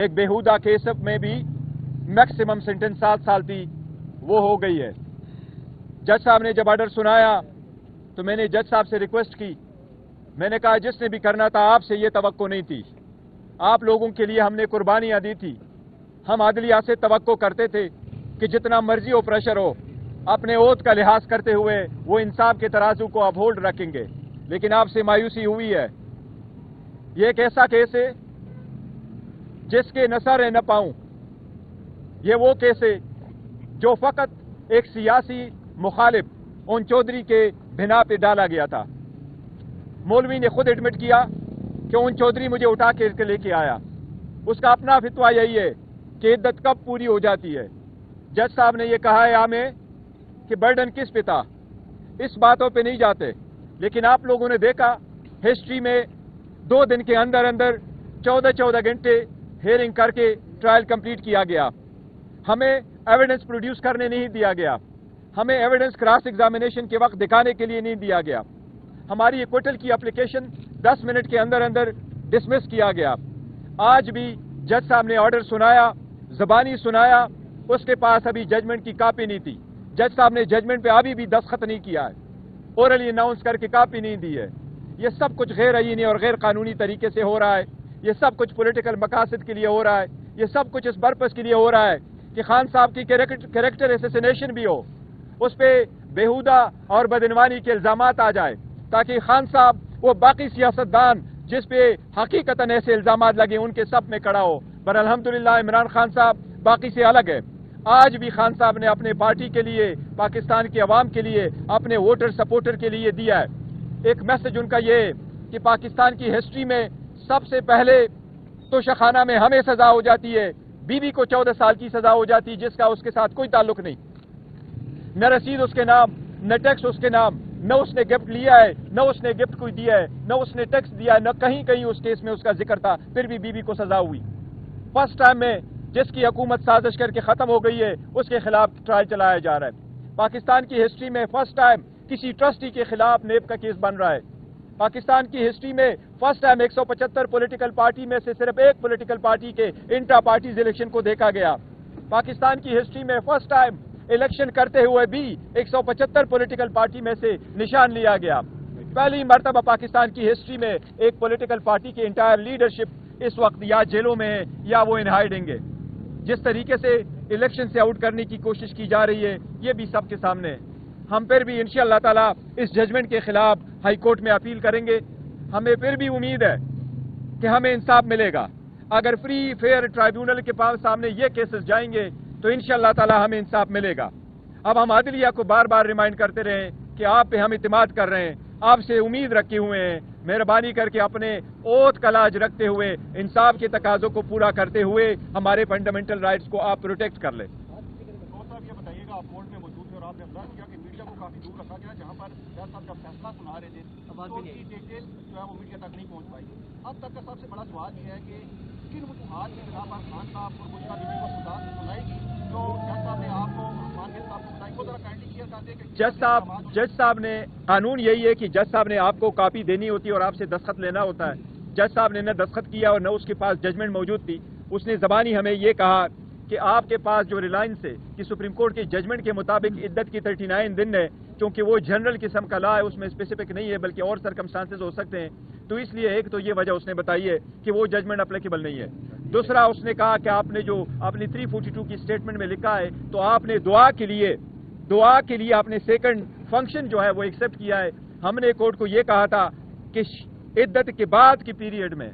ایک बेहुदा केस में भी मैक्सिमम सेंटेंस 7 साल थी, वो हो गई है। जज साहब ने जब ऑर्डर सुनाया तो मैंने जज साहब से रिक्वेस्ट की। मैंने कहा जिसने भी करना था आपसे ये तवक्को नहीं थी, आप लोगों के लिए हमने कुर्बानियां दी थी। हम अदलिया से तवक्को करते थे कि जितना मर्जी हो प्रेशर हो, अपने ओथ का लिहाज करते हुए वो इंसाफ के तराजू को अपहोल्ड रखेंगे, लेकिन आपसे मायूसी हुई है। ये एक ऐसा केस है जिसके न सर है न पाऊं। ये वो केस है जो फकत एक सियासी मुखालिफ उन चौधरी के बिना पे डाला गया था। मौलवी ने खुद एडमिट किया कि उन चौधरी मुझे उठा के लेके आया। उसका अपना फितवा यही है कि इद्दत कब पूरी हो जाती है। जज साहब ने यह कहा है हमें कि बर्डन किस पे था, इस बातों पे नहीं जाते। लेकिन आप लोगों ने देखा हिस्ट्री में 2 दिन के अंदर अंदर 14 घंटे हेयरिंग करके ट्रायल कंप्लीट किया गया। हमें एविडेंस प्रोड्यूस करने नहीं दिया गया, हमें एविडेंस क्रॉस एग्जामिनेशन के वक्त दिखाने के लिए नहीं दिया गया। हमारी एक्विटल की एप्लीकेशन 10 मिनट के अंदर अंदर डिसमिस किया गया। आज भी जज साहब ने ऑर्डर सुनाया, ज़बानी सुनाया, उसके पास अभी जजमेंट की कापी नहीं थी। जज साहब ने जजमेंट पे अभी भी दस्तखत नहीं किया है, ओरली अनाउंस करके कापी नहीं दी है। ये सब कुछ गैर आईनी और गैर कानूनी तरीके से हो रहा है। ये सब कुछ पॉलिटिकल मकासद के लिए हो रहा है। ये सब कुछ इस पर्पस के लिए हो रहा है कि खान साहब की कैरेक्टर एसेसिनेशन भी हो, उस पर बेहुदा और बदनवानी के इल्जामात आ जाए, ताकि खान साहब वो बाकी सियासतदान जिस पे हकीकतन ऐसे इल्जामात लगे उनके सब में खड़ा हो। पर अल्हम्दुलिल्लाह इमरान खान साहब बाकी से अलग है। आज भी खान साहब ने अपने पार्टी के लिए, पाकिस्तान की आवाम के लिए, अपने वोटर सपोर्टर के लिए दिया है। एक मैसेज उनका ये है कि पाकिस्तान की हिस्ट्री में सबसे पहले तो शखाना में हमें सजा हो जाती है, बीबी को 14 साल की सजा हो जाती है जिसका उसके साथ कोई ताल्लुक नहीं, न रसीद उसके नाम, न टैक्स उसके नाम, न उसने गिफ्ट लिया है, न उसने गिफ्ट कोई दिया है, न उसने टैक्स दिया है, न कहीं कहीं उस केस में उसका जिक्र था, फिर भी बीबी को सजा हुई। फर्स्ट टाइम में जिसकी हुकूमत साजिश करके खत्म हो गई है उसके खिलाफ ट्रायल चलाया जा रहा है। पाकिस्तान की हिस्ट्री में फर्स्ट टाइम किसी ट्रस्टी के खिलाफ नेब का केस बन रहा है। पाकिस्तान की हिस्ट्री में फर्स्ट टाइम 175 पॉलिटिकल पार्टी में से सिर्फ एक पॉलिटिकल पार्टी के इंट्रा पार्टीज इलेक्शन को देखा गया। पाकिस्तान की हिस्ट्री में फर्स्ट टाइम इलेक्शन करते हुए भी 175 पॉलिटिकल पार्टी में से निशान लिया गया। पहली मर्तबा पाकिस्तान की हिस्ट्री में एक पॉलिटिकल पार्टी की इंटायर लीडरशिप इस वक्त या जेलों में है या वो इन हाइडिंग है। जिस तरीके से इलेक्शन से आउट करने की कोशिश की जा रही है ये भी सबके सामने है। हम फिर भी इंशाअल्लाह ताला इस जजमेंट के खिलाफ हाई कोर्ट में अपील करेंगे। हमें फिर भी उम्मीद है कि हमें इंसाफ मिलेगा। अगर फ्री फेयर ट्राइब्यूनल के पास सामने ये केसेस जाएंगे तो इंशाअल्लाह ताला हमें इंसाफ मिलेगा। अब हम आदिलिया को बार बार रिमाइंड करते रहें कि आप पे हम इत्मीद कर रहे हैं, आपसे उम्मीद रखे हुए हैं। मेहरबानी करके अपने ओथ का लाज रखते हुए इंसाफ के तकाजों को पूरा करते हुए हमारे फंडामेंटल राइट्स को आप प्रोटेक्ट कर लें। साहब ये बताइएगा, आप कोर्ट में मौजूद थे और आपने अंदाज किया कि मीडिया को काफी दूर रखा गया, जहां पर जज साहब जब फैसला सुना रहे थे तो उसकी डिटेल जो है वो मीडिया तक नहीं पहुंच पाई। अब तक का सबसे बड़ा सवाल ये है कि किन वजूहात की बिना पर खान साहब और मुझका बीबी को सुनाएगी जो जज साहब ने आपको उस्मान के साहब को बताई, वो जरा काइंडली क्लियर कर दें कि जज साहब ने कानून यही है कि जज साहब ने आपको कॉपी देनी होती है और आपसे दस्तखत लेना होता है। जज साहब ने न दस्तखत किया और न उसके पास जजमेंट मौजूद थी। उसने ज़बानी हमें ये कहा कि आपके पास जो रिलायंस है कि सुप्रीम कोर्ट के जजमेंट के मुताबिक इद्दत की 39 दिन है, क्योंकि वो जनरल किस्म का लॉ है, उसमें स्पेसिफिक नहीं है बल्कि और सर्कमस्टांसेस हो सकते हैं, तो इसलिए एक तो ये वजह उसने बताई है कि वो जजमेंट अप्लीकेबल नहीं है। दूसरा उसने कहा कि आपने जो अपनी 342 की स्टेटमेंट में लिखा है तो आपने दुआ के लिए आपने सेकंड फंक्शन जो है वो एक्सेप्ट किया है। हमने कोर्ट को ये कहा था कि इद्दत के बाद की पीरियड में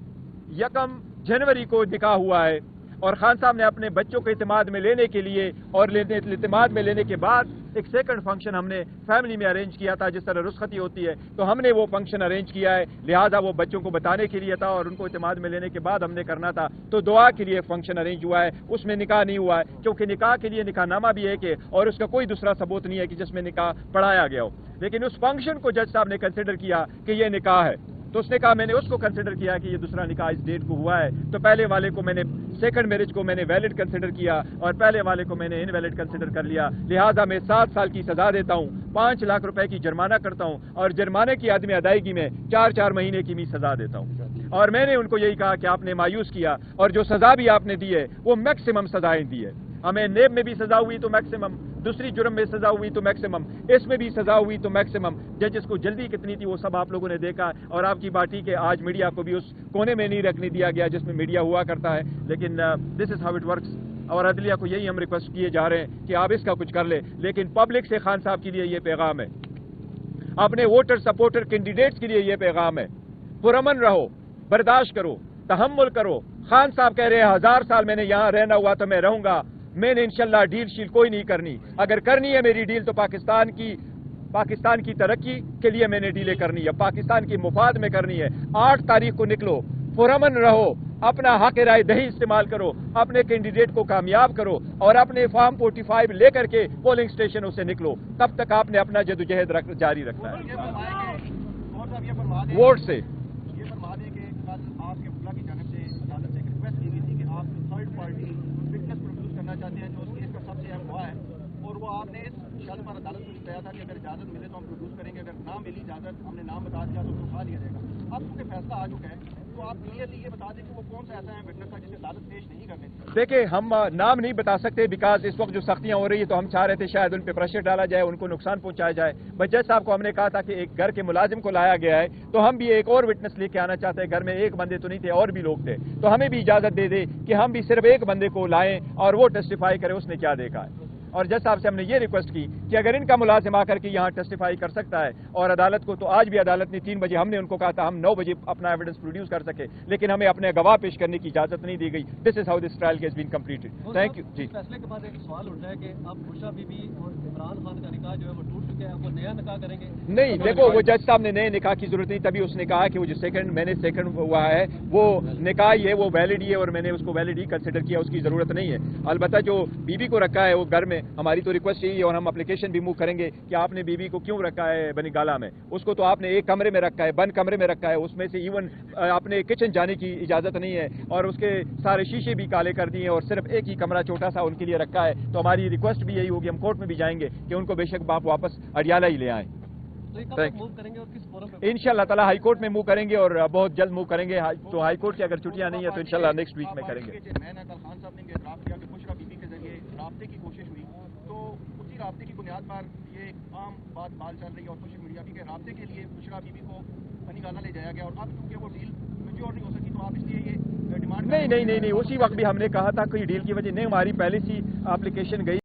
1 जनवरी को निकाह हुआ है और खान साहब ने अपने बच्चों को इत्मीद में लेने के लिए और इत्मीद में लेने के बाद एक सेकंड फंक्शन हमने फैमिली में अरेंज किया था, जिस तरह रुस्खती होती है, तो हमने वो फंक्शन अरेंज किया है। लिहाजा वो बच्चों को बताने के लिए था और उनको इत्मीद में लेने के बाद हमने करना था, तो दुआ के लिए फंक्शन अरेंज हुआ है, उसमें निकाह नहीं हुआ है, क्योंकि निकाह के लिए निकाहनामा भी है कि और उसका कोई दूसरा सबूत नहीं है कि जिसमें निकाह पढ़ाया गया हो। लेकिन उस फंक्शन को जज साहब ने कंसिडर किया कि ये निकाह है, तो उसने कहा मैंने उसको कंसिडर किया कि ये दूसरा निकाह इस डेट को हुआ है, तो पहले वाले को मैंने सेकंड मैरिज को मैंने वैलिड कंसिडर किया और पहले वाले को मैंने इनवैलिड कंसिडर कर लिया। लिहाजा मैं 7 साल की सजा देता हूँ, 5 लाख रुपए की जुर्माना करता हूँ और जुर्माने की आदमी अदायगी में 4-4 महीने की भी सजा देता हूँ। اور میں نے ان کو یہی کہا کہ آپ نے مایوس کیا اور جو سزا بھی آپ نے دی ہے وہ میکسیمم سزائیں دی ہے. ہمیں نیب میں بھی سزا ہوئی تو میکسیمم, دوسری جرم میں سزا ہوئی تو میکسیمم, اس میں بھی سزا ہوئی تو میکسیمم. ججز کو جلدی کتنی تھی وہ سب آپ لوگوں نے دیکھا, اور آپ کی پارٹی کے آج میڈیا کو بھی اس کونے میں نہیں رکھنے دیا گیا جس میں میڈیا ہوا کرتا ہے. لیکن دس از ہاؤ اٹ ورکس. اور عدلیہ کو یہی ہم ریکویسٹ کیے جا رہے ہیں کہ آپ اس کا کچھ کر لیں. لیکن پبلک سے خان صاحب کے لیے یہ پیغام ہے, اپنے ووٹر سپورٹر کینڈیڈیٹس کے لیے یہ پیغام ہے, پرامن رہو, برداشت کرو, تحمل کرو. خان صاحب کہہ رہے ہیں 1000 سال میں نے یہاں رہنا ہوا تو میں رہوں گا, میں نے انشاءاللہ ڈیل شیل کوئی نہیں کرنی. اگر کرنی ہے میری ڈیل تو پاکستان کی ترقی کے لیے میں نے ڈیلیں کرنی ہے, پاکستان کی مفاد میں کرنی ہے. 8 تاریخ کو نکلو, پرامن رہو, اپنا حق رائے دہی استعمال کرو, اپنے کینڈیڈیٹ کو کامیاب کرو اور اپنے فارم 45 لے کر کے پولنگ اسٹیشنوں سے نکلو. تب تک آپ نے اپنا جدوجہد جاری رکھنا ہے. ووٹ سے یہ فرما دیں کہ کل آپ کے وکلا کی جانب سے عدالت سے ریکویسٹ کی گئی تھی کہ آپ تھرڈ پارٹی وٹنس پروڈیوس کرنا چاہتے ہیں جو اس کیس کا سب سے اہم ہوا ہے, اور وہ آپ نے اس شرط پر عدالت کو بتایا تھا کہ اگر اجازت ملے تو ہم پروڈیوس کریں گے, اگر نہ ملی اجازت, ہم نے نام بتا دیا تو اٹھا لیا جائے گا. اب چونکہ فیصلہ آ چکا ہے تو آپ کلیئرلی یہ بتا دیں کہ وہ کون سا ایسا ہے وٹنس تھا جسے عدالت پیش نہیں کرنے تھی. دیکھیں, ہم نام نہیں بتا سکتے بیکاز اس وقت جو سختیاں ہو رہی ہیں تو ہم چاہ رہے تھے شاید ان پہ پریشر ڈالا جائے, ان کو نقصان پہنچایا جائے. جج صاحب کو ہم نے کہا تھا کہ ایک گھر کے ملازم کو لایا گیا ہے تو ہم بھی ایک اور وٹنس لے کے آنا چاہتے ہیں. گھر میں ایک بندے تو نہیں تھے, اور بھی لوگ تھے, تو ہمیں بھی اجازت دے دے کہ ہم بھی صرف ایک بندے کو لائیں اور وہ ٹیسٹیفائی کرے اس نے کیا دیکھا ہے. اور جج صاحب سے ہم نے یہ ریکویسٹ کی کہ اگر ان کا ملازم آ کر کے یہاں ٹیسٹیفائی کر سکتا ہے, اور عدالت کو تو آج بھی عدالت نے 3 بجے, ہم نے ان کو کہا تھا ہم 9 بجے اپنا ایویڈنس پروڈیوس کر سکے, لیکن ہمیں اپنے گواہ پیش کرنے کی اجازت نہیں دی گئی. This is how this trial has been completed. Thank you. جی, فیصلے کے بعد ایک سوال اٹھا ہے کہ اب بشرا بی بی اور عمران خان کا نکاح جو ہے وہ ٹوٹ چکا ہے, وہ نیا نکاح کریں گے؟ نہیں, دیکھو وہ جج صاحب نے نئے نکاح کی ضرورت نہیں, تبھی اس نے کہا کہ وہ جو سیکنڈ ہوا ہے وہ نکاح ہی ہے, وہ ویلڈ ہی ہے, اور میں نے اس کو ویلڈ ہی کنسیڈر کیا, اس کی ضرورت نہیں ہے. البتہ جو بیوی کو رکھا ہے وہ گھر میں, ہماری تو ریکویسٹ یہی ہے اور ہم اپلیکیشن بھی موو کریں گے کہ آپ نے بیوی کو کیوں رکھا ہے بنی گالا میں. اس کو تو آپ نے ایک کمرے میں رکھا ہے, بند کمرے میں رکھا ہے, اس میں سے ایون آپ نے کچن جانے کی اجازت نہیں ہے, اور اس کے سارے شیشے بھی کالے کر دیے, اور صرف ایک ہی کمرہ چھوٹا سا ان کے لیے رکھا ہے. تو ہماری ریکویسٹ بھی یہی ہوگی, ہم کورٹ میں بھی جائیں گے کہ ان کو بے شک باپ واپس اڈیالہ ہی لے آئیں. ان شاء اللہ تعالیٰ ہائی کورٹ میں موو کریں گے, اور بہت جلد موو کریں گے. تو ہائی کورٹ کی اگر چھٹیاں نہیں ہیں تو انشاءاللہ نیکسٹ ویک میں کریں گے. میں نے کل خان صاحب نے اعتراف کیا کہ بشرا بی بی کے ذریعے رابطے کی کوشش ہوئی, تو اسی رابطے کی بنیاد پر یہ ایک عام بات چل رہی ہے اور سوشل میڈیا بھی کہ رابطے کے لیے بشرا بی بی کو بنی گالا لے جایا گیا, اور اب چونکہ وہ ڈیل میچور نہیں ہو سکی تو آپ اس لیے یہ ڈیمانڈ نہیں, اسی وقت بھی ہم نے کہا تھا کہ ڈیل کی وجہ نہیں, ہماری پہلے سی اپلیکیشن گئی.